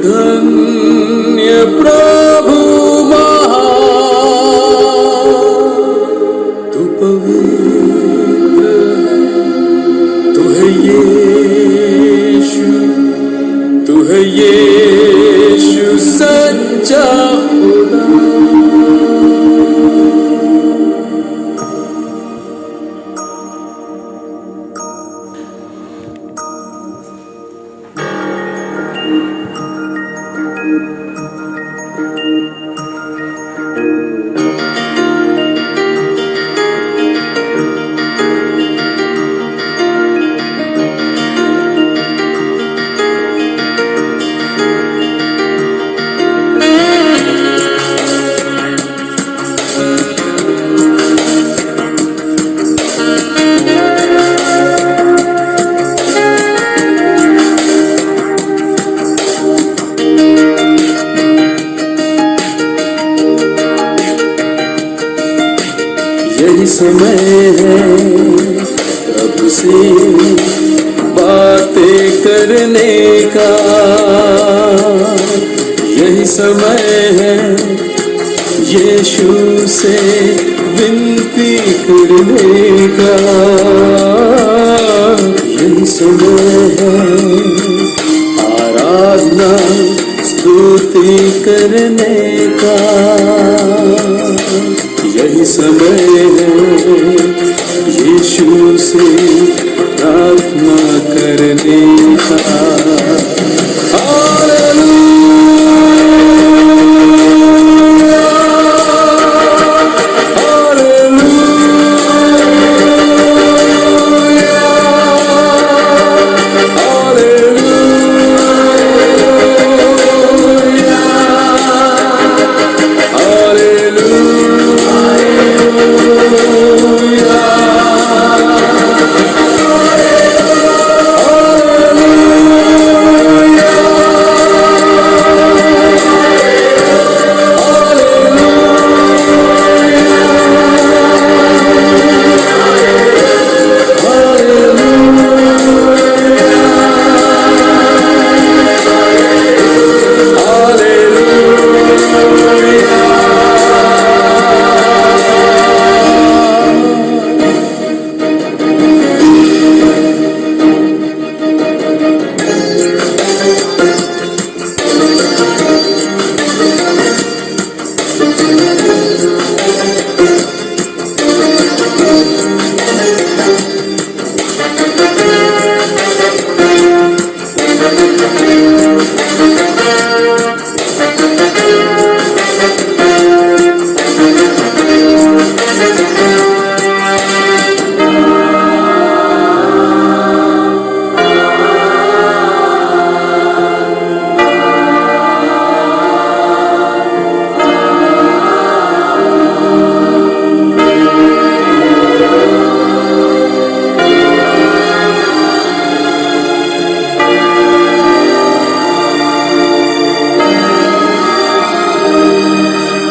धन्य प्रभु महान, तू पवित्र है, तू है यीशु, तू है यीशु सच्चा खुदा। यही समय है प्रभु से बातें करने का, यही समय है यीशु से विनती करने का, यही समय है आराधना स्तुति करने का, यही समय है यीशु से प्रार्थना करने का।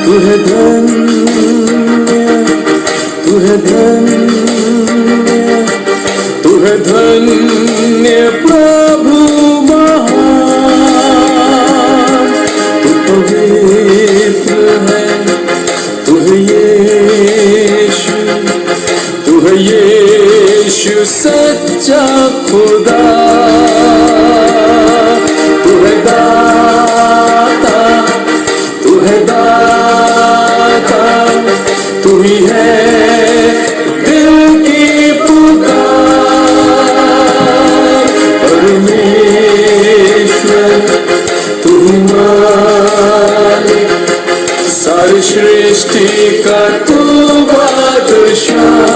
तू है धन्य, तू है धन्य, तू है धन्य प्रभु महान, तू पवित्र है, तू है यीशु, तू है यीशु सच्चा खुदा, तू है दाता, तू है दाता, तू ही है दिल की पुकार, परमेश्वर तू ही मालिक, सारी सृष्टि का तू बादशाह।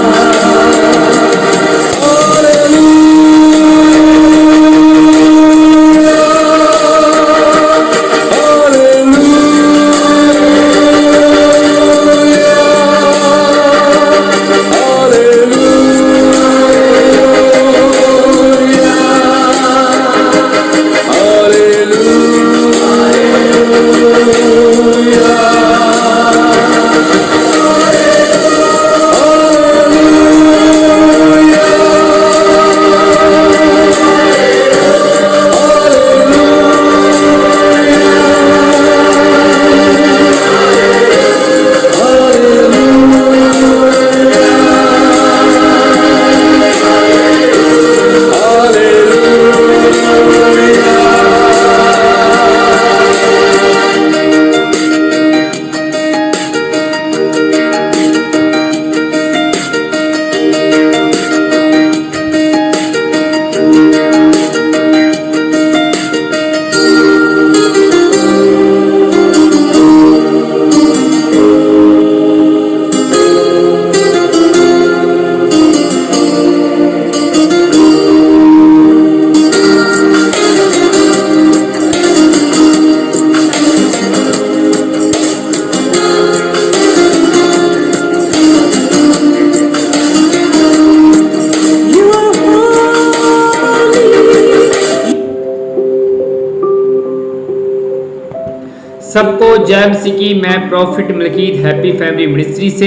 सबको जय मसीह की। मैं prophet Malkit happy family ministry से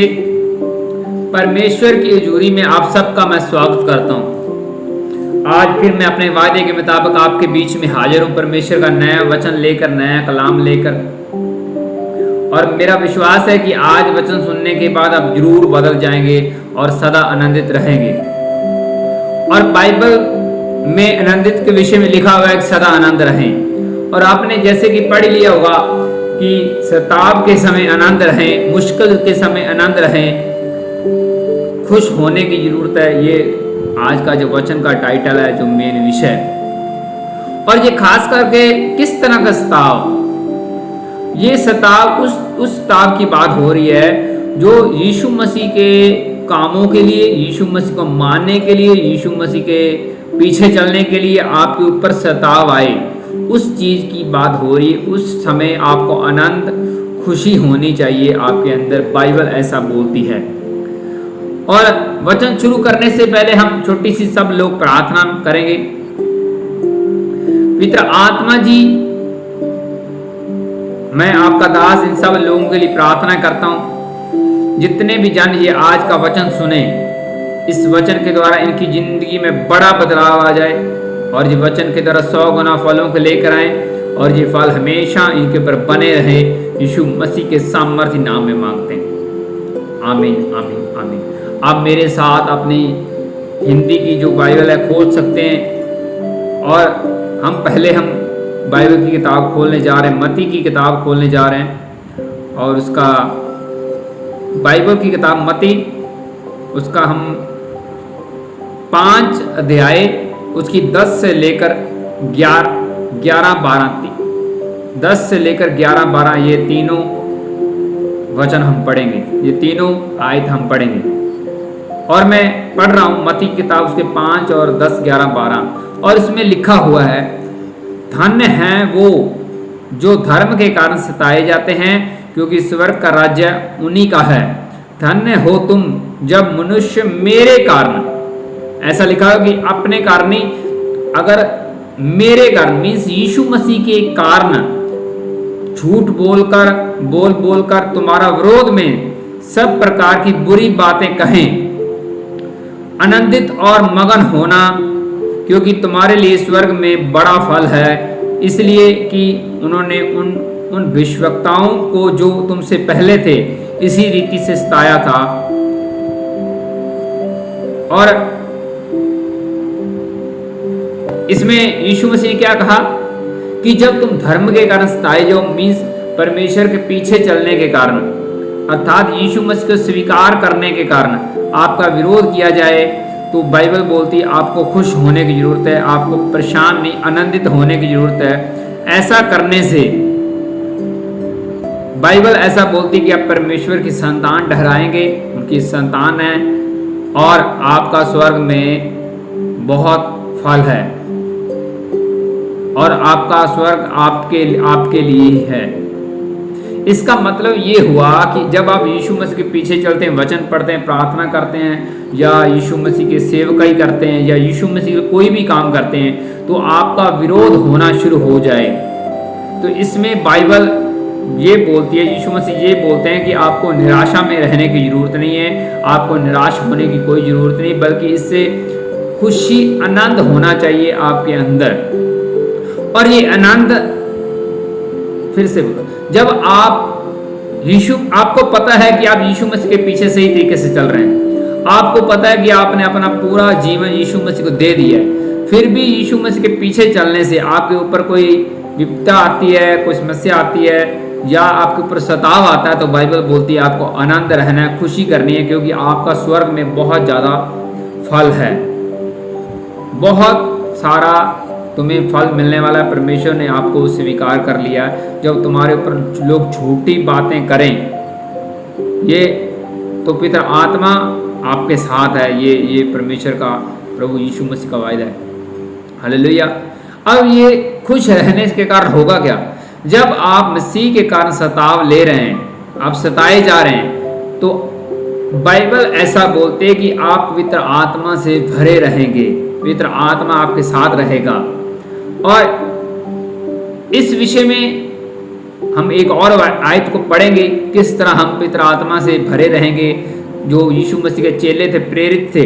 परमेश्वर की हजूरी में आप सबका मैं स्वागत करता हूँ। आज फिर मैं अपने वायदे के मुताबिक आपके बीच में हाजिर हूँ, परमेश्वर का नया वचन लेकर, नया कलाम लेकर। और मेरा विश्वास है कि आज वचन सुनने के बाद आप जरूर बदल जाएंगे और सदा आनंदित रहेंगे। और बाइबल में आनंदित के विषय में लिखा हुआ है कि सदा आनंद रहें। और आपने जैसे कि पढ़ लिया होगा कि सताव के समय आनंद रहें, मुश्किल के समय आनंद रहें, खुश होने की जरूरत है। ये आज का जो वचन का टाइटल है, जो मेन विषय। और ये खास करके किस तरह का सताव, ये सताव उस सताव की बात हो रही है जो यीशु मसीह के कामों के लिए, यीशु मसीह को मानने के लिए, यीशु मसीह के पीछे चलने के लिए आपके ऊपर सताव आए, उस चीज की बात हो रही है। उस समय आपको आनंद, खुशी होनी चाहिए आपके अंदर। बाइबल ऐसा बोलती है। और वचन शुरू करने से पहले हम छोटी सी सब लोग प्रार्थना करेंगे। पिता आत्मा जी, मैं आपका दास इन सब लोगों के लिए प्रार्थना करता हूं, जितने भी जन ये आज का वचन सुने, इस वचन के द्वारा इनकी जिंदगी में बड़ा बदलाव आ जाए और ये वचन के द्वारा 100 गुना फलों को लेकर आए और ये फल हमेशा इनके ऊपर बने रहे। यीशु मसीह के सामर्थ्य नाम में मांगते हैं, आमीन आमीन आमीन। आप मेरे साथ अपनी हिंदी की जो बाइबल है खोल सकते हैं। और हम बाइबल की किताब खोलने जा रहे हैं, मत्ती की किताब खोलने जा रहे हैं। और उसका बाइबल की किताब मत्ती, उसका हम 5 अध्याय, उसकी 10 से लेकर 11-12, 10 से लेकर 11-12 ये तीनों वचन हम पढ़ेंगे, ये तीनों आयत हम पढ़ेंगे। और मैं पढ़ रहा हूँ मत्ती की किताब, उसके 5 और 10, 11, 12। और इसमें लिखा हुआ है, धन्य हैं वो जो धर्म के कारण सताए जाते हैं, क्योंकि स्वर्ग का राज्य उन्हीं का है। धन्य हो तुम जब मनुष्य मेरे कारण, ऐसा लिखा है कि अपने कारण नहीं, अगर मेरे कारण मीन्स यीशु मसीह के कारण झूठ बोलकर तुम्हारा विरोध में सब प्रकार की बुरी बातें कहें, आनंदित और मगन होना, क्योंकि तुम्हारे लिए स्वर्ग में बड़ा फल है। इसलिए कि उन्होंने उन भविष्यवक्ताओं को जो तुमसे पहले थे इसी रीति से सताया था। और इसमें यीशु मसीह ने क्या कहा कि जब तुम धर्म के कारण सताए जाओ, मीन्स परमेश्वर के पीछे चलने के कारण, अर्थात यीशु मसीह को स्वीकार करने के कारण आपका विरोध किया जाए, तो बाइबल बोलती है आपको खुश होने की जरूरत है, आपको परेशान नहीं, आनंदित होने की जरूरत है। ऐसा करने से बाइबल ऐसा बोलती कि आप परमेश्वर की संतान ठहराएंगे, उनकी संतान है, और आपका स्वर्ग में बहुत फल है और आपका स्वर्ग आपके लिए ही है। इसका मतलब ये हुआ कि जब आप यीशु मसीह के पीछे चलते हैं, वचन पढ़ते हैं, प्रार्थना करते हैं, या यीशु मसीह के सेवकाई करते हैं, या यीशु मसीह का कोई भी काम करते हैं, तो आपका विरोध होना शुरू हो जाए। तो इसमें बाइबल ये बोलती है, यीशु मसीह ये बोलते हैं कि आपको निराशा में रहने की जरूरत नहीं है, आपको निराश होने की कोई जरूरत नहीं, बल्कि इससे खुशी, आनंद होना चाहिए आपके अंदर। और ये आनंद, फिर से जब आपको पता है कि आप यीशु मसीह के पीछे सही तरीके से चल रहे हैं, आपको पता है कि आपने अपना पूरा जीवन यीशु मसीह को दे दिया है, फिर भी यीशु मसीह के पीछे चलने से आपके ऊपर कोई विपदा आती है, कोई समस्या आती है, या आपके ऊपर सताव आता है, तो बाइबल बोलती है आपको आनंद रहना है, खुशी करनी है, क्योंकि आपका स्वर्ग में बहुत ज़्यादा फल है, बहुत सारा तुम्हें फल मिलने वाला है। परमेश्वर ने आपको स्वीकार कर लिया है। जब तुम्हारे ऊपर लोग झूठी बातें करें, ये तो पिता आत्मा आपके साथ है, ये परमेश्वर का, प्रभु यीशु मसीह का वायदा है। हालेलुया। अब ये खुश रहने के कारण होगा क्या? जब आप मसीह के कारण सताव ले रहे हैं, आप सताए जा रहे हैं, तो बाइबल ऐसा बोलते है कि आप पवित्र आत्मा से भरे रहेंगे, पवित्र आत्मा आपके साथ रहेगा। और इस विषय में हम एक और आयत को पढ़ेंगे, किस तरह हम पवित्र आत्मा से भरे रहेंगे। जो यीशु मसीह के चेले थे, प्रेरित थे,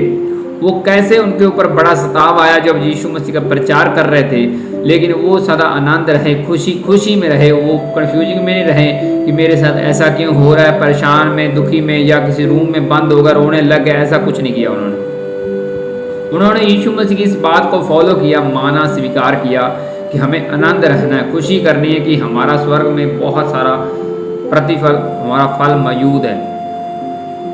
वो कैसे उनके ऊपर बड़ा सताव आया जब यीशु मसीह का प्रचार कर रहे थे, लेकिन वो सदा आनंद रहे, खुशी खुशी में रहे। वो कन्फ्यूजिंग में नहीं रहे कि मेरे साथ ऐसा क्यों हो रहा है, परेशान में, दुखी में, या किसी रूम में बंद होकर रोने लग गए। ऐसा कुछ नहीं किया उन्होंने यीशु मसीह की इस बात को फॉलो किया, माना, स्वीकार किया कि हमें आनंद रहना है, खुशी करनी है कि हमारा स्वर्ग में बहुत सारा प्रतिफल, हमारा फल मौजूद है,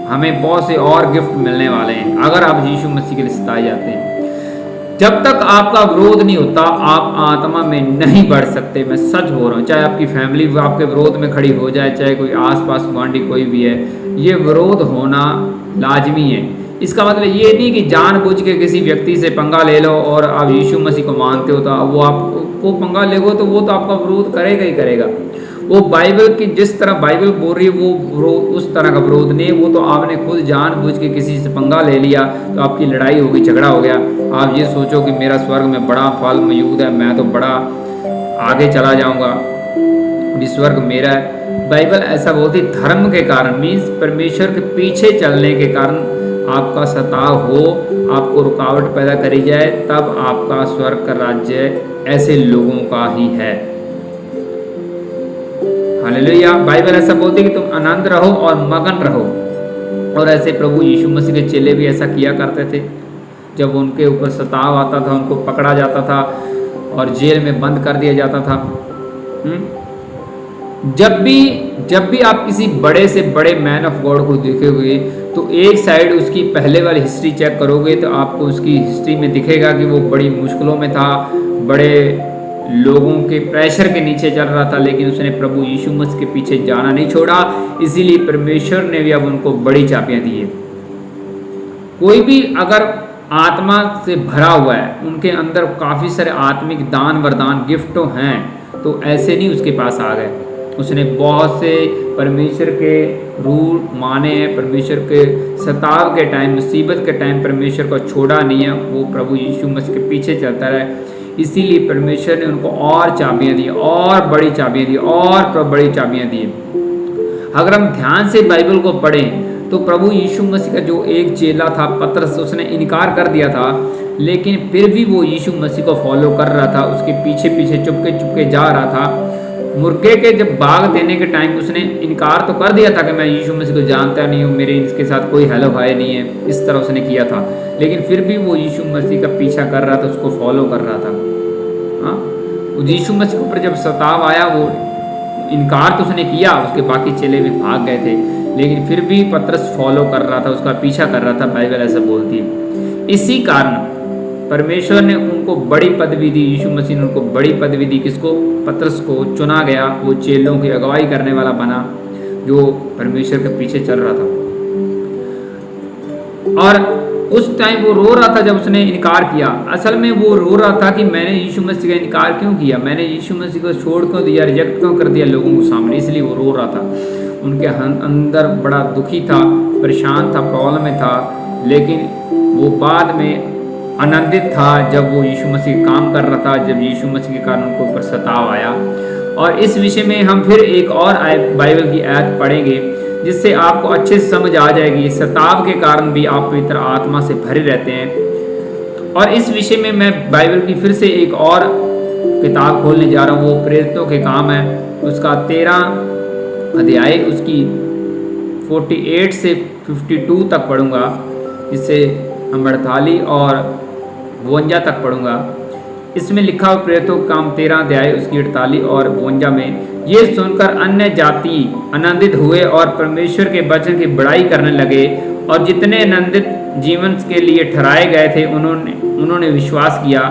हमें बहुत से और गिफ्ट मिलने वाले हैं अगर आप यीशु मसीह के लिए सताए जाते हैं। जब तक आपका विरोध नहीं होता, आप आत्मा में नहीं बढ़ सकते। मैं सच बोल रहा हूँ, चाहे आपकी फैमिली आपके विरोध में खड़ी हो जाए, चाहे कोई आसपास गुआंढी कोई भी है, ये विरोध होना लाजमी है। इसका मतलब ये नहीं कि जानबूझ के किसी व्यक्ति से पंगा ले लो और आप यीशु मसीह को मानते हो तो वो आपको पंगा लेगो तो वो तो आपका विरोध करेगा ही करेगा। वो बाइबल की जिस तरह बाइबल बोल रही है वो उस तरह का विरोध नहीं है। वो तो आपने खुद जानबूझ के किसी से पंगा ले लिया तो आपकी लड़ाई हो गई, झगड़ा हो गया। आप ये सोचो कि मेरा स्वर्ग में बड़ा फल मौजूद है, मैं तो बड़ा आगे चला जाऊंगा, स्वर्ग मेरा है। बाइबल ऐसा बोलती, धर्म के कारण, मीन्स परमेश्वर के पीछे चलने के कारण आपका सताव हो, आपको रुकावट पैदा करी जाए, तब आपका स्वर्ग का राज्य ऐसे लोगों का ही है। हालेलुया। बाइबल ऐसा बोलती है कि तुम आनंद रहो और मगन रहो। और ऐसे प्रभु यीशु मसीह के चेले भी ऐसा किया करते थे। जब उनके ऊपर सताव आता था, उनको पकड़ा जाता था और जेल में बंद कर दिया जाता था। जब भी आप किसी बड़े से बड़े मैन ऑफ गॉड को देखोगे तो एक साइड उसकी पहले वाली हिस्ट्री चेक करोगे तो आपको उसकी हिस्ट्री में दिखेगा कि वो बड़ी मुश्किलों में था, बड़े लोगों के प्रेशर के नीचे चल रहा था, लेकिन उसने प्रभु यीशु मसीह के पीछे जाना नहीं छोड़ा। इसीलिए परमेश्वर ने भी अब उनको बड़ी चाबियां दी है। कोई भी अगर आत्मा से भरा हुआ है, उनके अंदर काफ़ी सारे आत्मिक दान वरदान गिफ्ट हैं, तो ऐसे नहीं उसके पास आ गए। उसने बहुत से परमेश्वर के रूल माने हैं, परमेश्वर के सताव के टाइम, मुसीबत के टाइम परमेश्वर को छोड़ा नहीं है। वो प्रभु यीशु मसीह के पीछे चलता रहे। इसीलिए परमेश्वर ने उनको और चाबियां दी, और बड़ी चाबियां दी, और बड़ी चाबियां दी। अगर हम ध्यान से बाइबल को पढ़ें तो प्रभु यीशु मसीह का जो एक चेला था पतरस, उसने इनकार कर दिया था, लेकिन फिर भी वो यीशु मसीह को फॉलो कर रहा था, उसके पीछे पीछे चुपके चुपके जा रहा था। मुर्गे के जब बाग देने के टाइम उसने इनकार तो कर दिया था कि मैं यीशु मसीह को जानता नहीं हूँ, मेरे इसके साथ कोई हेलो हाय नहीं है, इस तरह उसने किया था। लेकिन फिर भी वो यीशु मसीह का पीछा कर रहा था, उसको फॉलो कर रहा था। हाँ, यीशु मसीह के ऊपर जब सताव आया, वो इनकार तो उसने किया, उसके बाकी चेले भी भाग गए थे, लेकिन फिर भी पतरस फॉलो कर रहा था, उसका पीछा कर रहा था। बाइबल ऐसा बोलती है। इसी कारण परमेश्वर ने उनको बड़ी पदवी दी, यीशु मसीह ने उनको बड़ी पदवी दी। किसको? पतरस को चुना गया, वो चेलों की अगुवाई करने वाला बना, जो परमेश्वर के पीछे चल रहा था। और उस टाइम वो रो रहा था जब उसने इनकार किया। असल में वो रो रहा था कि मैंने यीशु मसीह का इनकार क्यों किया, मैंने यीशु मसीह को छोड़ क्यों दिया, रिजेक्ट क्यों कर दिया लोगों के सामने। इसलिए वो रो रहा था। उनके अंदर बड़ा दुखी था, परेशान था, प्रॉब्लम में था, लेकिन वो बाद में आनंदित था जब वो यीशु मसीह काम कर रहा था, जब यीशु मसीह के कारण उनको ऊपर सताव आया। और इस विषय में हम फिर एक और बाइबल की आयत पढ़ेंगे जिससे आपको अच्छे से समझ आ जाएगी। सताव के कारण भी आप पवित्र आत्मा से भरे रहते हैं। और इस विषय में मैं बाइबल की फिर से एक और किताब खोलने जा रहा हूँ, वो प्रेरितों के काम है। उसका 13 अध्याय, उसकी 48 से 52 तक पढ़ूंगा, जिससे हम 48 और 52 तक पढ़ूंगा। इसमें लिखा हुआ प्रेरितों का काम 13 अध्याय, उसकी 48 और 52 में, ये सुनकर अन्य जाति आनंदित हुए और परमेश्वर के वचन की बड़ाई करने लगे, और जितने आनंदित जीवन के लिए ठहराए गए थे उन्होंने विश्वास किया।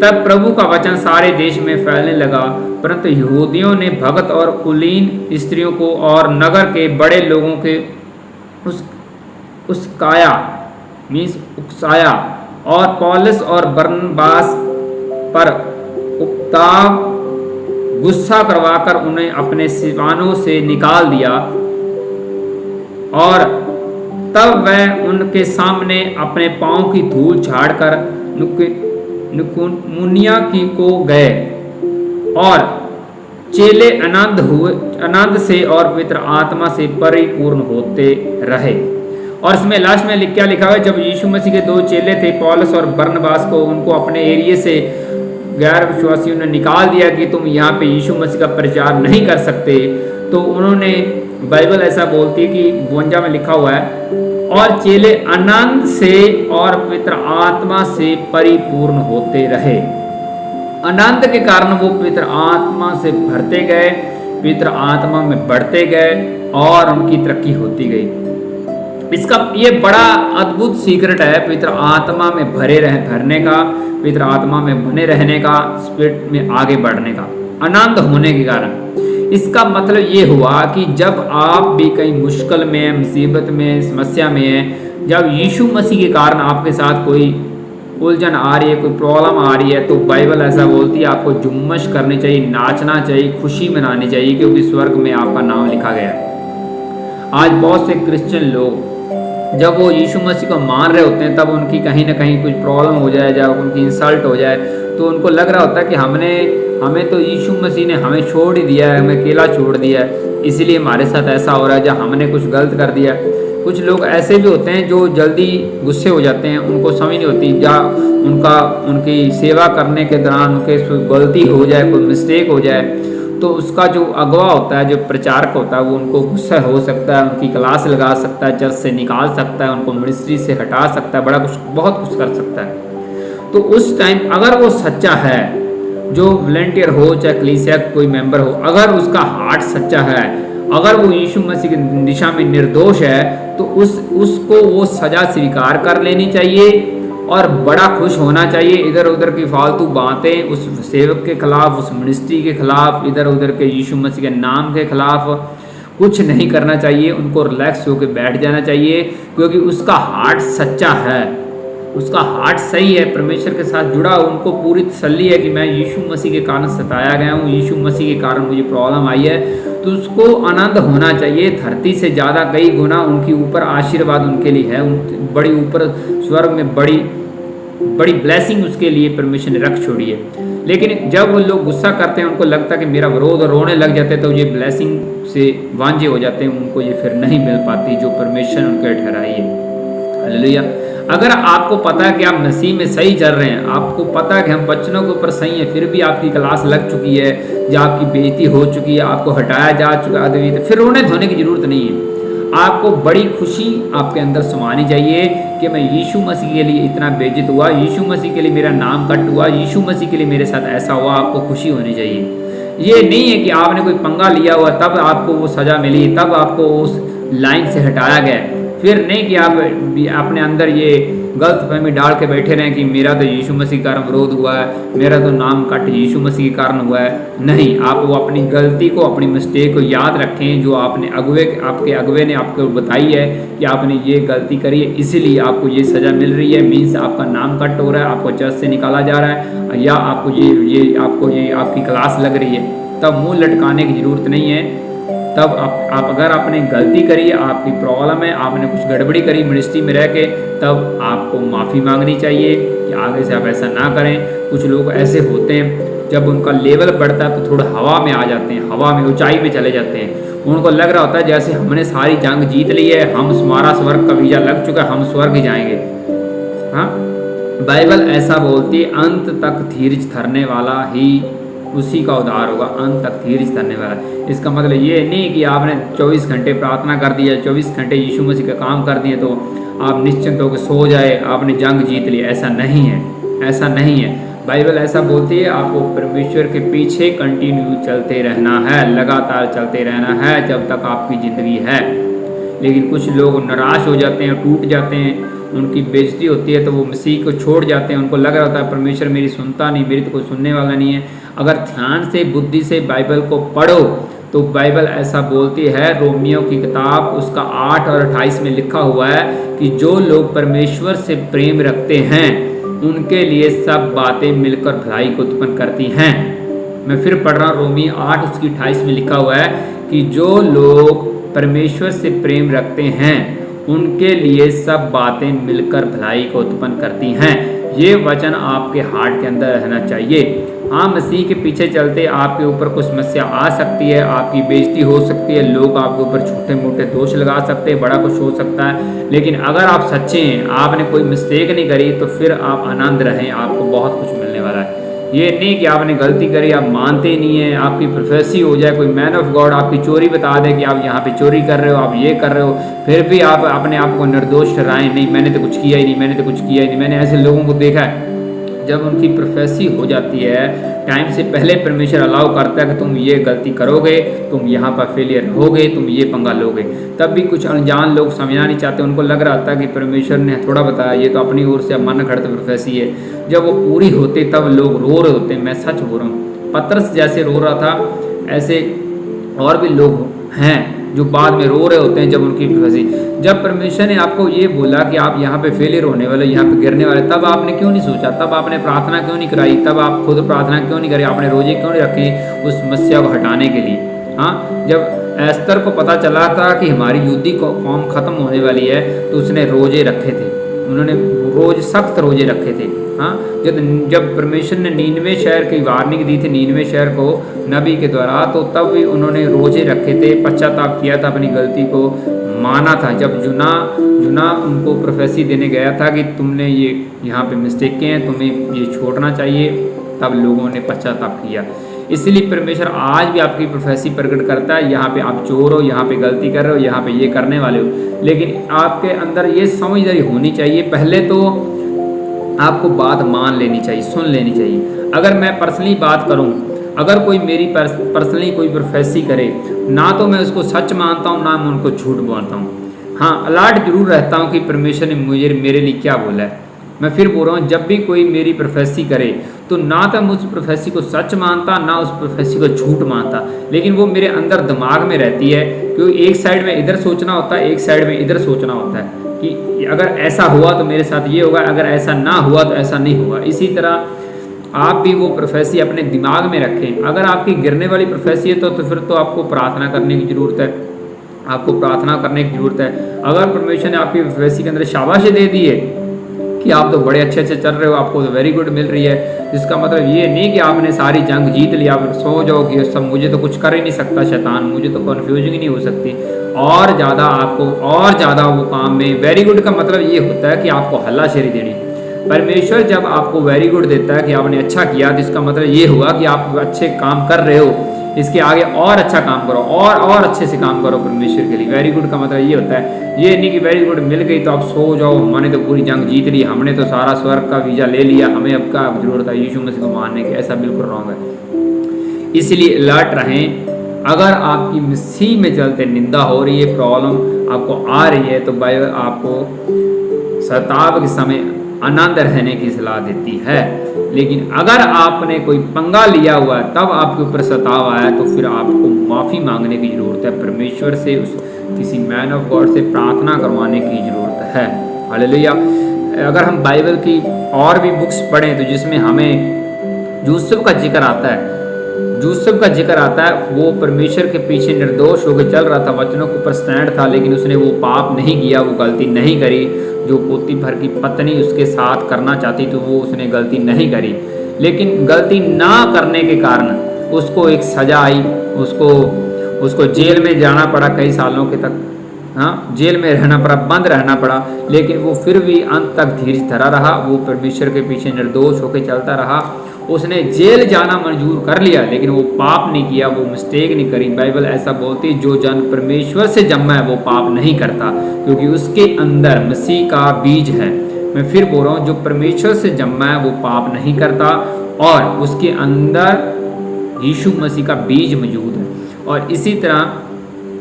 तब प्रभु का वचन सारे देश में फैलने लगा, परंतु यहूदियों ने भगत और कुलीन स्त्रियों को और नगर के बड़े लोगों के उकसाया और पौलुस और बरनबास पर उकताव गुस्सा करवाकर उन्हें अपने सिवानों से निकाल दिया। और तब वह उनके सामने अपने पांव की धूल झाड़कर नुकुमुनिया की को गए और चेले आनंद से और पवित्र आत्मा से परिपूर्ण होते रहे। और इसमें लास्ट में क्या लिखा हुआ है, जब यीशु मसीह के 2 चेले थे पौलुस और बरनबास को, उनको अपने एरिया से गैर विश्वासियों ने निकाल दिया कि तुम यहाँ पे यीशु मसीह का प्रचार नहीं कर सकते, तो उन्होंने, बाइबल ऐसा बोलती है कि 52 में लिखा हुआ है, और चेले आनंद से और पवित्र आत्मा से परिपूर्ण होते रहे। आनंद के कारण वो पवित्र आत्मा से भरते गए, पवित्र आत्मा में बढ़ते गए और उनकी तरक्की होती गई। इसका ये बड़ा अद्भुत सीक्रेट है पवित्र आत्मा में भरने का, पवित्र आत्मा में बने रहने का, स्पिरिट में आगे बढ़ने का, आनंद होने के कारण। इसका मतलब ये हुआ कि जब आप भी कहीं मुश्किल में, मुसीबत में, समस्या में हैं, जब यीशु मसीह के कारण आपके साथ कोई उलझन आ रही है, कोई प्रॉब्लम आ रही है, तो बाइबल ऐसा बोलती है आपको जुम्मश करनी चाहिए, नाचना चाहिए, खुशी मनानी चाहिए, क्योंकि स्वर्ग में आपका नाम लिखा गया है। आज बहुत से क्रिश्चियन लोग जब वो यीशु मसीह को मान रहे होते हैं, तब उनकी कहीं ना कहीं कुछ प्रॉब्लम हो जाए, जब उनकी इंसल्ट हो जाए, तो उनको लग रहा होता है कि हमें तो यीशु मसीह ने हमें छोड़ ही दिया है, हमें अकेला छोड़ दिया है, इसीलिए हमारे साथ ऐसा हो रहा है, जब हमने कुछ गलत कर दिया। कुछ लोग ऐसे भी होते हैं जो जल्दी गुस्से हो जाते हैं, उनको समझ नहीं होती, या उनकी सेवा करने के दौरान उनके कोई गलती हो जाए, कोई मिस्टेक हो जाए, तो उसका जो अगवा होता है, जो प्रचारक होता है, वो उनको गुस्सा हो सकता है, उनकी क्लास लगा सकता है, चर्च से निकाल सकता है, उनको मिनिस्ट्री से हटा सकता है, बहुत कुछ कर सकता है। तो उस टाइम अगर वो सच्चा है, जो वॉलंटियर हो चाहे कलीसिया का कोई मेंबर हो, अगर उसका हार्ट सच्चा है, अगर वो यीशु मसीह की दिशा में निर्दोष है, तो उसको वो सजा स्वीकार कर लेनी चाहिए और बड़ा खुश होना चाहिए। इधर उधर की फालतू बातें उस सेवक के खिलाफ, उस मिनिस्ट्री के खिलाफ, इधर उधर के यीशु मसीह के नाम के खिलाफ कुछ नहीं करना चाहिए। उनको रिलैक्स होकर बैठ जाना चाहिए, क्योंकि उसका हार्ट सच्चा है, उसका हार्ट सही है, परमेश्वर के साथ जुड़ा। उनको पूरी तसल्ली है कि मैं यीशु मसीह के कारण सताया गया हूँ, यीशु मसीह के कारण मुझे प्रॉब्लम आई है, तो उसको आनंद होना चाहिए। धरती से ज़्यादा कई गुना उनके ऊपर आशीर्वाद उनके लिए है, बड़ी ऊपर स्वर्ग में बड़ी ब्लेसिंग उसके लिए परमेश्वर ने रख छोड़ी है। लेकिन जब वो लोग गुस्सा करते हैं, उनको लगता है कि मेरा विरोध, और रोने लग जाते हैं, तो ये ब्लेसिंग से वांझे हो जाते हैं, उनको ये फिर नहीं मिल पाती जो परमेश्वर उनके ठहराई है। हालेलुया। अगर आपको पता है कि आप मसीह में सही चल रहे हैं, आपको पता है कि हम वचनों के ऊपर सही हैं, फिर भी आपकी क्लास लग चुकी है, या आपकी बेइज्जती हो चुकी है, आपको हटाया जा चुका है, तो फिर रोने धोने की जरूरत नहीं है। आपको बड़ी खुशी आपके अंदर समानी चाहिए कि मैं यीशु मसीह के लिए इतना बेइज्जत हुआ, यीशु मसीह के लिए मेरा नाम कट हुआ, यीशु मसीह के लिए मेरे साथ ऐसा हुआ। आपको खुशी होनी चाहिए। ये नहीं है कि आपने कोई पंगा लिया हुआ तब आपको वो सज़ा मिली, तब आपको उस लाइन से हटाया गया। फिर नहीं कि आप अपने अंदर ये गलतफहमी डाल के बैठे रहें कि मेरा तो यीशु मसीह के कारण विरोध हुआ है, मेरा तो नाम कट यीशु मसीह के कारण हुआ है। नहीं, आप वो अपनी गलती को, अपनी मिस्टेक को याद रखें, जो आपके अगुवे ने आपको बताई है कि आपने ये गलती करी है, इसीलिए आपको ये सज़ा मिल रही है। मीन्स आपका नाम कट हो रहा है, आपको चर्च से निकाला जा रहा है, या आपको ये आपकी क्लास लग रही है। तब मुँह लटकाने की ज़रूरत नहीं है। तब आप अगर आपने गलती करी, आपकी प्रॉब्लम है, आपने कुछ गड़बड़ी करी मिनिस्ट्री में रह के, तब आपको माफ़ी मांगनी चाहिए कि आगे से आप ऐसा ना करें। कुछ लोग ऐसे होते हैं, जब उनका लेवल बढ़ता है तो थोड़ा हवा में आ जाते हैं, हवा में ऊंचाई पे चले जाते हैं। उनको लग रहा होता है जैसे हमने सारी जंग जीत ली है, हमारा स्वर्ग का वीज़ा लग चुका है, हम स्वर्ग ही जाएंगे। हाँ, बाइबल ऐसा बोलती है, अंत तक धीरज धरने वाला ही उसी का उद्धार होगा। अंत तक धीरज धरने वाला। इसका मतलब ये नहीं कि आपने 24 घंटे प्रार्थना कर दिया, 24 घंटे यीशु मसीह का काम कर दिए तो आप निश्चिंत होकर सो जाए, आपने जंग जीत ली। ऐसा नहीं है, ऐसा नहीं है। बाइबल ऐसा बोलती है आपको परमेश्वर के पीछे कंटिन्यू चलते रहना है, लगातार चलते रहना है जब तक आपकी ज़िंदगी है। लेकिन कुछ लोग निराश हो जाते हैं, टूट जाते हैं, उनकी बेइज्जती होती है तो वो मसीह को छोड़ जाते हैं। उनको लग रहा होता है परमेश्वर मेरी सुनता नहीं, मेरी तो कोई सुनने वाला नहीं है। अगर ध्यान से, बुद्धि से बाइबल को पढ़ो तो बाइबल ऐसा बोलती है, रोमियो की किताब उसका 8 और 28 में लिखा हुआ है कि जो लोग परमेश्वर से प्रेम रखते हैं उनके लिए सब बातें मिलकर भलाई को उत्पन्न करती हैं। मैं फिर पढ़ रहा हूँ, रोमियो 8 उसकी 28 में लिखा हुआ है कि जो लोग परमेश्वर से प्रेम रखते हैं उनके लिए सब बातें मिलकर भलाई को उत्पन्न करती हैं। ये वचन आपके हार्ट के अंदर रहना चाहिए। हाँ, मसीह के पीछे चलते आपके ऊपर कुछ समस्या आ सकती है, आपकी बेइज्जती हो सकती है, लोग आपके ऊपर छोटे मोटे दोष लगा सकते हैं, बड़ा कुछ हो सकता है। लेकिन अगर आप सच्चे हैं, आपने कोई मिस्टेक नहीं करी, तो फिर आप आनंद रहें, आपको बहुत कुछ मिलने वाला है। ये नहीं कि आपने गलती करी, आप मानते ही नहीं है, आपकी प्रोफेसी हो जाए, कोई मैन ऑफ गॉड आपकी चोरी बता दे कि आप यहाँ पे चोरी कर रहे हो, आप ये कर रहे हो, फिर भी आप अपने आप को निर्दोष ठहराएं, नहीं मैंने तो कुछ किया ही नहीं, मैंने तो कुछ किया ही नहीं। मैंने ऐसे लोगों को देखा है, जब उनकी प्रोफेसी हो जाती है, टाइम से पहले परमेश्वर अलाउ करता है कि तुम ये गलती करोगे, तुम यहाँ पर फेलियर होगे, तुम ये पंगा लोगे, तब भी कुछ अनजान लोग समझना नहीं चाहते, उनको लग रहा था कि परमेश्वर ने थोड़ा बताया, ये तो अपनी ओर से मन घड़त प्रोफेसी है। जब वो पूरी होती तब लोग रो रहे होते। मैं सच बोल रहा हूँ, पतरस जैसे रो रहा था, ऐसे और भी लोग हैं जो बाद में रो रहे होते हैं जब उनकी प्रोफेसी। जब परमेश्वर ने आपको ये बोला कि आप यहाँ पे फेलियर होने वाले, यहाँ पे गिरने वाले, तब आपने क्यों नहीं सोचा, तब आपने प्रार्थना क्यों नहीं कराई, तब आप खुद प्रार्थना क्यों नहीं करी, आपने रोजे क्यों नहीं रखे उस समस्या को हटाने के लिए। हाँ, जब एस्तर को पता चला था कि हमारी युद्ध कौम खत्म होने वाली है, तो उसने रोजे रखे थे, उन्होंने रोज सख्त रोजे रखे थे। हाँ, जब परमेश्वर ने 99 शहर की वार्निंग दी थी, 99 शहर को नबी के द्वारा, तो तब भी उन्होंने रोजे रखे थे, पश्चाताप किया था, अपनी गलती को माना था। जब जुना उनको प्रोफेसी देने गया था कि तुमने ये यहाँ पे मिस्टेक किए हैं, तुम्हें ये छोड़ना चाहिए, तब लोगों ने पश्चाताप किया। इसलिए परमेश्वर आज भी आपकी प्रोफेसी प्रकट करता है, यहाँ पे आप चोर हो, यहाँ पे गलती कर रहे हो, यहाँ पे ये करने वाले हो, लेकिन आपके अंदर ये समझदारी होनी चाहिए। पहले तो आपको बात मान लेनी चाहिए, सुन लेनी चाहिए। अगर मैं पर्सनली बात करूं, अगर कोई मेरी पर्सनली कोई प्रोफेसी करे, ना तो मैं उसको सच मानता हूं, ना मैं उनको झूठ बोलता हूं। हाँ, अलर्ट जरूर रहता हूं कि परमेश्वर ने मेरे लिए क्या बोला है। मैं फिर बोल रहा हूँ, जब भी कोई मेरी प्रोफेसी करे, तो ना तो मैं उस प्रोफेसी को सच मानता, ना उस प्रोफेसी को झूठ मानता, लेकिन वो मेरे अंदर दिमाग में रहती है, क्योंकि एक साइड में इधर सोचना होता है, एक साइड में इधर सोचना होता है कि अगर ऐसा हुआ तो मेरे साथ ये होगा, अगर ऐसा ना हुआ तो ऐसा नहीं होगा। इसी तरह आप भी वो प्रोफेसी अपने दिमाग में रखें। अगर आपकी गिरने वाली प्रोफेसी है तो फिर तो आपको प्रार्थना करने की ज़रूरत है, आपको प्रार्थना करने की ज़रूरत है। अगर परमेश्वर ने आपकी प्रोफेसी के अंदर शाबाशी दे दी है कि आप तो बड़े अच्छे चल रहे हो, आपको तो वेरी गुड मिल रही है, इसका मतलब ये नहीं कि आपने सारी जंग जीत लिया, आप सो जाओ कि सब मुझे तो कुछ कर ही नहीं सकता शैतान, मुझे तो कन्फ्यूजिंग ही नहीं हो सकती। और ज़्यादा वो काम में वेरी गुड का मतलब ये होता है कि आपको हल्लाशेरी देनी। परमेश्वर जब आपको वेरी गुड देता है कि आपने अच्छा किया, तो इसका मतलब ये हुआ कि आप अच्छे काम कर रहे हो, इसके आगे और अच्छा काम करो, और अच्छे से काम करो परमेश्वर के लिए। वेरी गुड का मतलब ये होता है, ये नहीं कि वेरी गुड मिल गई तो आप सो जाओ, हमने तो पूरी जंग जीत ली, हमने तो सारा स्वर्ग का वीज़ा ले लिया, हमें अब का जरूरत है यीशु मसीह को मानने की। ऐसा बिल्कुल रॉन्ग है। इसलिए अलर्ट रहें। अगर आपकी मसीह में चलते निंदा हो रही है, प्रॉब्लम आपको आ रही है, तो बाइबल आपको सताव के समय आनंद रहने की सलाह देती है। लेकिन अगर आपने कोई पंगा लिया हुआ है, तब आपके ऊपर सताव आया, तो फिर आपको माफ़ी मांगने की ज़रूरत है, परमेश्वर से, किसी मैन ऑफ गॉड से प्रार्थना करवाने की ज़रूरत है। हालेलुया। अगर हम बाइबल की और भी बुक्स पढ़ें, तो जिसमें हमें यूसुफ का जिक्र आता है, वो परमेश्वर के पीछे निर्दोष होकर चल रहा था, वचनों के ऊपर स्टैंड था, लेकिन उसने वो पाप नहीं किया, वो गलती नहीं करी जो पोतीफर की पत्नी उसके साथ करना चाहती, तो वो उसने गलती नहीं करी। लेकिन गलती ना करने के कारण उसको एक सजा आई, उसको जेल में जाना पड़ा, कई सालों के तक, हाँ, जेल में रहना पड़ा, बंद रहना पड़ा। लेकिन वो फिर भी अंत तक धीरज धरा रहा, वो परमेश्वर के पीछे निर्दोष होकर चलता रहा। उसने जेल जाना मंजूर कर लिया, लेकिन वो पाप नहीं किया, वो मिस्टेक नहीं करी। बाइबल ऐसा बोलती है, जो जन परमेश्वर से जन्मा है वो पाप नहीं करता, क्योंकि उसके अंदर मसीह का बीज है। मैं फिर बोल रहा हूँ, जो परमेश्वर से जन्मा है वो पाप नहीं करता, और उसके अंदर यीशु मसीह का बीज मौजूद है। और इसी तरह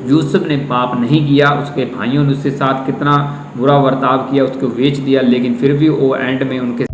यूसुफ ने पाप नहीं किया, उसके भाइयों ने उसके साथ कितना बुरा बर्ताव किया, उसको बेच दिया, लेकिन फिर भी वो एंड में उनके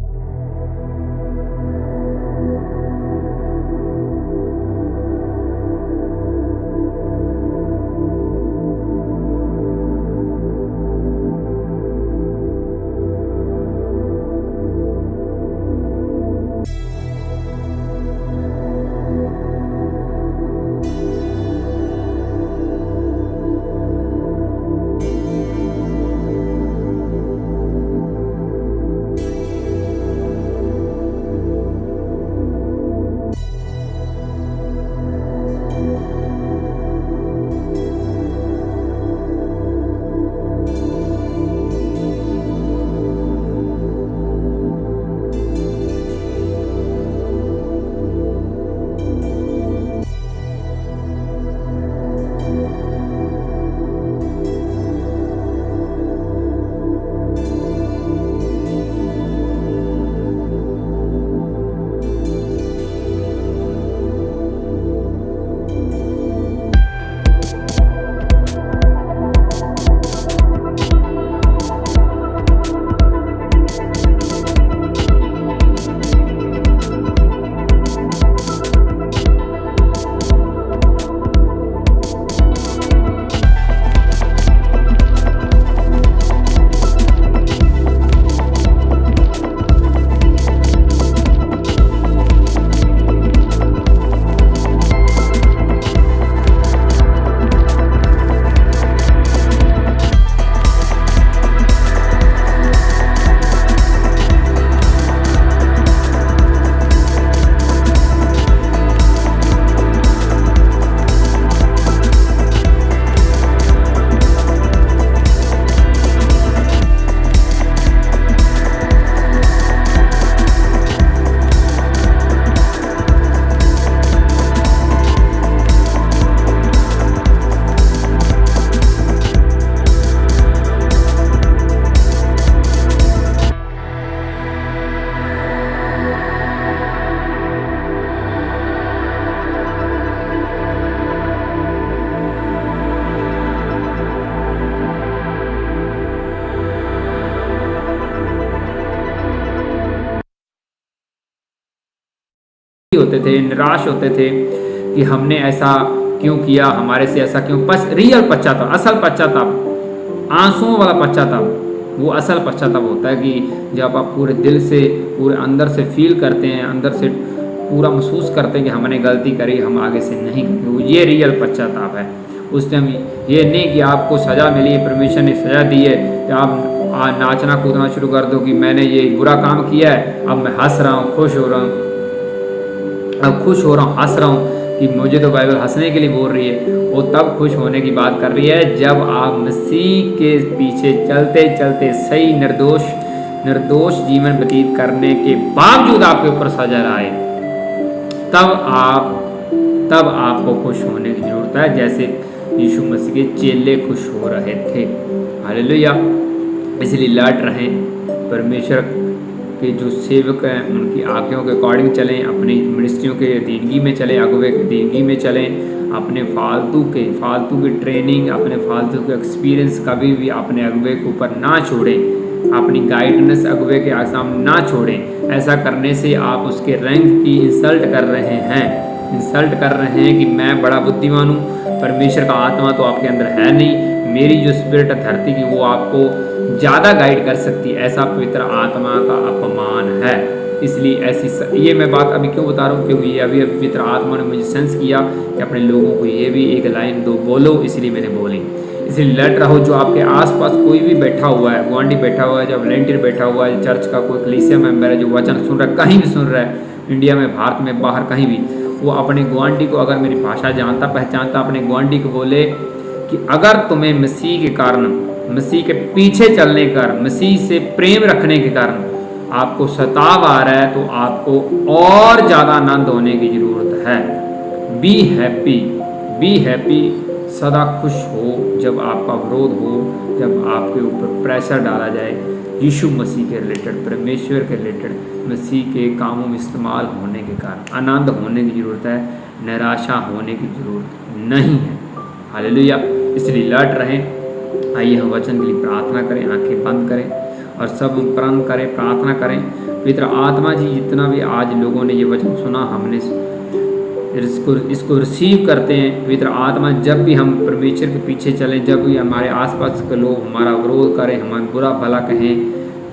होते थे, निराश होते थे कि हमने ऐसा क्यों किया, हमारे से ऐसा क्यों। रियल पश्चाताप, असल पश्चाताप, आंसुओं वाला पश्चाताप, वो असल पश्चाताप होता है कि जब आप पूरे दिल से, पूरे अंदर से फील करते हैं, अंदर से पूरा महसूस करते हैं कि हमने गलती करी, हम आगे से नहीं करेंगे। ये रियल पश्चाताप है। उस टाइम ये नहीं कि आपको सज़ा मिली है, परमेश्वर ने सज़ा दी है कि आप नाचना कूदना शुरू कर दो कि मैंने ये बुरा काम किया है, अब मैं हंस रहा हूँ, खुश हो रहा हूँ, अब खुश हो रहा हूँ, हंस रहा हूँ कि मुझे तो बाइबल हंसने के लिए बोल रही है। वो तब खुश होने की बात कर रही है जब आप मसीह के पीछे चलते चलते सही निर्दोष जीवन व्यतीत करने के बावजूद आपके ऊपर सजा आए, तब आपको खुश होने की जरूरत है, जैसे यीशु मसीह के चेले खुश हो रहे थे। हालेलुया। इसलिए लट रहें, परमेश्वर के जो सेवक हैं उनकी आज्ञाओं के अकॉर्डिंग चलें, अपनी मिनिस्ट्रियों के अधीनगी में चलें, अगुवे के अधीनगी में चलें, अपने फालतू की ट्रेनिंग, अपने फालतू के एक्सपीरियंस कभी भी अपने अगुवे के ऊपर ना छोड़ें, अपनी गाइडेंस अगुवे के सामने ना छोड़ें। ऐसा करने से आप उसके रैंक की इंसल्ट कर रहे हैं कि मैं बड़ा बुद्धिमान हूँ, परमेश्वर का आत्मा तो आपके अंदर है नहीं, मेरी जो स्पिरिट है धरती की वो आपको ज़्यादा गाइड कर सकती है। ऐसा पवित्र आत्मा का अपमान है। इसलिए ये मैं बात अभी क्यों बता रहा हूँ, क्योंकि ये अभी पवित्र आत्मा ने मुझे सेंस किया कि अपने लोगों को ये भी एक लाइन दो बोलो, इसलिए मैंने बोली। इसलिए लट रहो। जो आपके आसपास कोई भी बैठा हुआ है, गुआंढी बैठा हुआ है, जो वॉलंटियर बैठा हुआ है, चर्च का कोई कलीसिया मेंबर है जो वचन सुन रहा है, कहीं भी सुन रहा है, इंडिया में, भारत में, बाहर कहीं भी, वो अपने गुआंढी को, अगर मेरी भाषा जानता पहचानता, अपने गुआंढी को बोले कि अगर तुम्हें मसीह के कारण, मसीह के पीछे चलने के कारण, मसीह से प्रेम रखने के कारण आपको सताव आ रहा है, तो आपको और ज़्यादा आनंद होने की ज़रूरत है। बी हैप्पी, सदा खुश हो जब आपका विरोध हो, जब आपके ऊपर प्रेशर डाला जाए यीशु मसीह के रिलेटेड, परमेश्वर के रिलेटेड, मसीह के कामों में इस्तेमाल होने के कारण आनंद होने की ज़रूरत है, निराशा होने की ज़रूरत नहीं है। हालेलुया। इसलिए लट रहें। आइए हम वचन के लिए प्रार्थना करें, आंखें बंद करें और सब प्रण करें, प्रार्थना करें। पवित्र आत्मा जी, जितना भी आज लोगों ने ये वचन सुना, हमने इसको रिसीव करते हैं। पवित्र आत्मा, जब भी हम परमेश्वर के पीछे चलें, जब भी हमारे आसपास के लोग हमारा विरोध करें, हमारा बुरा भला कहें,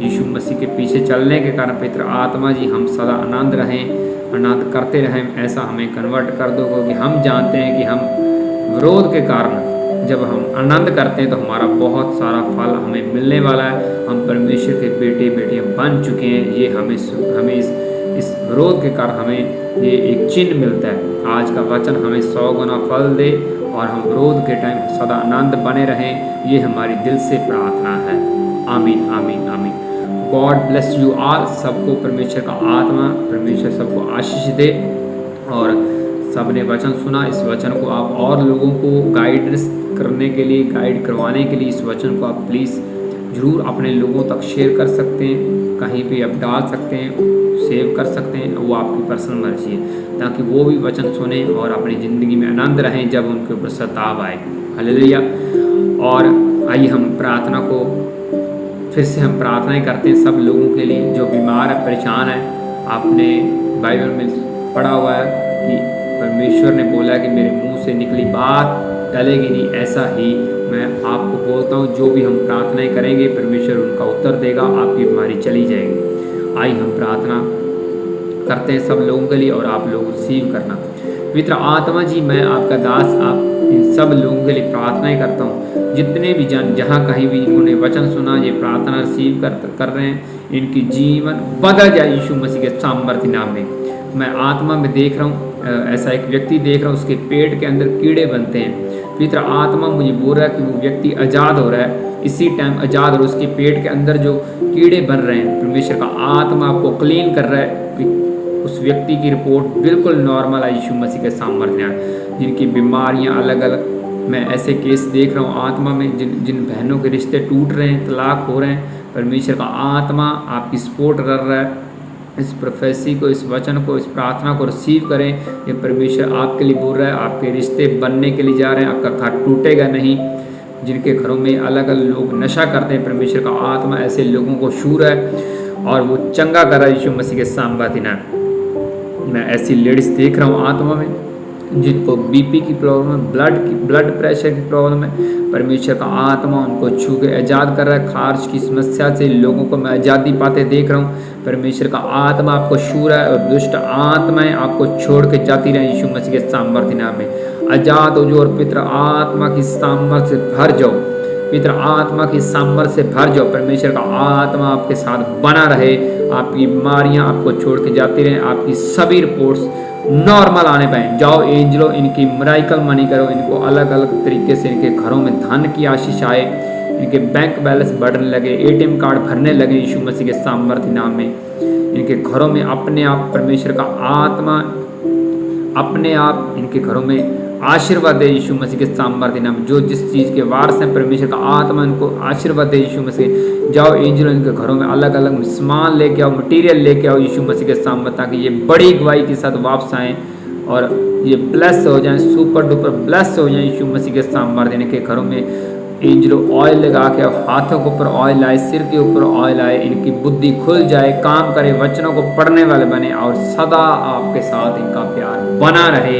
यीशु मसीह के पीछे चलने के कारण पवित्र आत्मा जी हम सदा आनंद रहें, आनंद करते रहें। ऐसा हमें कन्वर्ट कर दो, क्योंकि हम जानते हैं कि हम विरोध के कारण जब हम आनंद करते हैं तो हमारा बहुत सारा फल हमें मिलने वाला है। हम परमेश्वर के बेटे बेटियाँ बन चुके हैं। ये हमें इस विरोध के कारण हमें ये एक चिन्ह मिलता है। आज का वचन हमें 100 गुना फल दे और हम विरोध के टाइम सदा आनंद बने रहें, ये हमारी दिल से प्रार्थना है। आमीन, आमीन, आमीन। God bless you all. सबको परमेश्वर का आत्मा, परमेश्वर सबको आशीष दे। और सबने वचन सुना, इस वचन को आप और लोगों को गाइडेंस करने के लिए, गाइड करवाने के लिए इस वचन को आप प्लीज़ ज़रूर अपने लोगों तक शेयर कर सकते हैं, कहीं पे आप डाल सकते हैं, सेव कर सकते हैं, वो आपकी पर्सनल मर्जी है, ताकि वो भी वचन सुने और अपनी ज़िंदगी में आनंद रहें जब उनके ऊपर सताव आए। हालेलुया। और आइए हम प्रार्थना को फिर से हम प्रार्थनाएं करते हैं सब लोगों के लिए जो बीमार है, परेशान है। आपने बाइबल में पढ़ा हुआ है कि परमेश्वर ने बोला कि मेरे मुंह से निकली बात टलेगी नहीं। ऐसा ही मैं आपको बोलता हूँ, जो भी हम प्रार्थनाएं करेंगे परमेश्वर उनका उत्तर देगा, आपकी बीमारी चली जाएगी। आइए हम प्रार्थना करते हैं सब लोगों के लिए और आप लोग रिसीव करना। पवित्र आत्मा जी, मैं आपका दास, आप इन सब लोगों के लिए प्रार्थनाएं करता हूँ, जितने भी जन जहाँ कहीं भी इन्होंने वचन सुना, ये प्रार्थना रिसीव कर रहे हैं, इनकी जीवन बदल जाए यीशु मसीह के सामर्थ्य नाम में। मैं आत्मा में देख रहा हूँ, ऐसा एक व्यक्ति देख रहा हूँ, उसके पेट के अंदर कीड़े बनते हैं। पवित्र आत्मा मुझे बोल रहा है कि वो व्यक्ति आज़ाद हो रहा है, इसी टाइम आज़ाद हो रहा है। उसके पेट के अंदर जो कीड़े बन रहे हैं, परमेश्वर का आत्मा आपको क्लीन कर रहा है। उस व्यक्ति की रिपोर्ट बिल्कुल नॉर्मल है यीशु मसीह के सामर्थ्य। जिनकी बीमारियां अलग अलग, मैं ऐसे केस देख रहा हूँ आत्मा में, जिन बहनों के रिश्ते टूट रहे हैं, तलाक हो रहे हैं, परमेश्वर का आत्मा आपकी सपोर्ट कर रहा है। इस प्रोफेसी को, इस वचन को, इस प्रार्थना को रिसीव करें। ये परमेश्वर आपके लिए बोल रहा है, आपके रिश्ते बनने के लिए जा रहे हैं, आपका घर टूटेगा नहीं। जिनके घरों में अलग अलग लोग नशा करते हैं, परमेश्वर का आत्मा ऐसे लोगों को छू रहा है और वो चंगा कर रहा है यीशु मसीह के सामर्थ्य नाम। मैं ऐसी लेडीज देख रहा हूँ आत्मा में जिनको बीपी की प्रॉब्लम है, ब्लड प्रेशर की प्रॉब्लम है। परमेश्वर का आत्मा उनको छू के आज़ाद कर रहा है। खारिज की समस्या से लोगों को मैं आज़ादी पाते देख रहा हूँ। परमेश्वर का आत्मा आपको छू रहा है और दुष्ट आत्माएं आपको छोड़ के जाती रहे यीशु मसीह के सामर्थ्य नाम में। आज़ाद हो जाओ और पितर आत्मा की सामर्थ्य से भर जाओ, पितर आत्मा की सामर्थ्य से भर जाओ। परमेश्वर का आत्मा आपके साथ बना रहे, आपकी बीमारियां आपको छोड़ के जाती रहें, आपकी सभी रिपोर्ट्स नॉर्मल आने पाए। जाओ एंजलो, इनकी मिराकल मनी करो, इनको अलग अलग तरीके से इनके घरों में धन की आशीष आए, इनके बैंक बैलेंस बढ़ने लगे, एटीएम कार्ड भरने लगे यीशु मसीह के सामर्थ्य नाम में। इनके घरों में अपने आप परमेश्वर का आत्मा अपने आप इनके घरों में आशीर्वाद दे यीशु मसीह के सामर्थ्य नाम। जो जिस चीज़ के वारस हैं परमेश्वर का आत्मा इनको आशीर्वाद दे यीशु मसीह। जाओ एंजलो, इनके घरों में अलग अलग सामान लेके आओ, मटेरियल लेके आओ यीशु मसीह के सामर्थ्य, ताकि ये बड़ी गवाही के साथ वापस आएँ और ये ब्लेस हो जाएं, सुपर डुपर ब्लेस हो जाएं यीशु मसीह के सामर्थ्य। इनके घरों में एंजलो ऑयल लगा के हाथों के ऊपर ऑयल आए, सिर के ऊपर ऑयल आए, इनकी बुद्धि खुल जाए, काम करे, वचनों को पढ़ने वाले बने और सदा आपके साथ इनका प्यार बना रहे।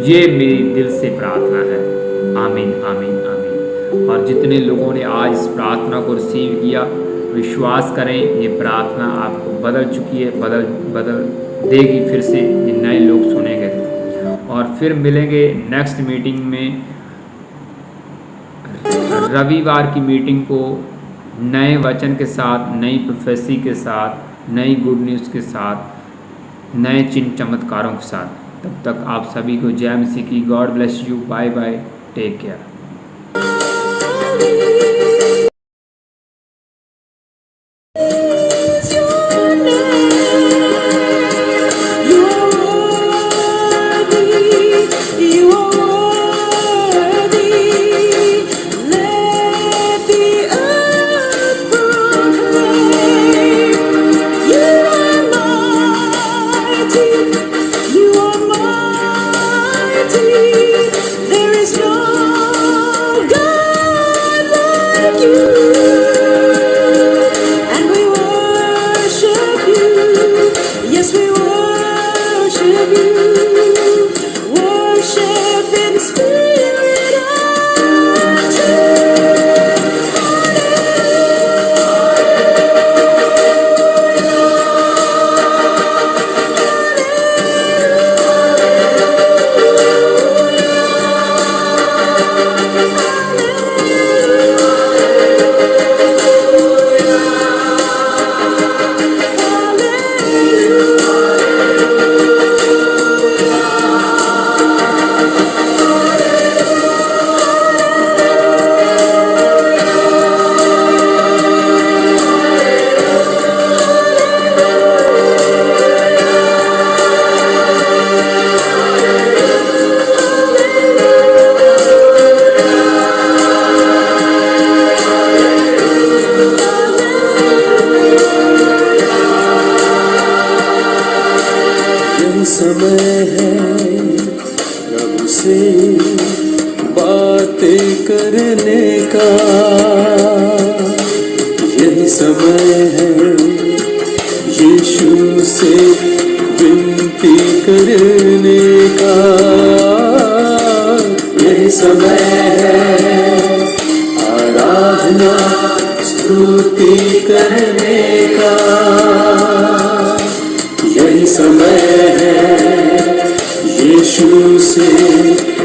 ये मेरी दिल से प्रार्थना है। आमीन आमीन आमीन। और जितने लोगों ने आज इस प्रार्थना को रिसीव किया, विश्वास करें ये प्रार्थना आपको बदल चुकी है, बदल देगी। फिर से ये नए लोग सुनेंगे और फिर मिलेंगे नेक्स्ट मीटिंग में। रविवार की मीटिंग को नए वचन के साथ, नई प्रोफेसी के साथ, नई गुड न्यूज़ के साथ, नए चिन्ह चमत्कारों के साथ। तब तक आप सभी को जय मसीह की। God bless you. Bye bye. Take care. समय है प्रभु से बातें करने का, यही समय है यीशु से विनती करने का, यही समय है आराधना स्तुति करने का, यही समय है यीशु से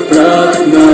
प्रार्थना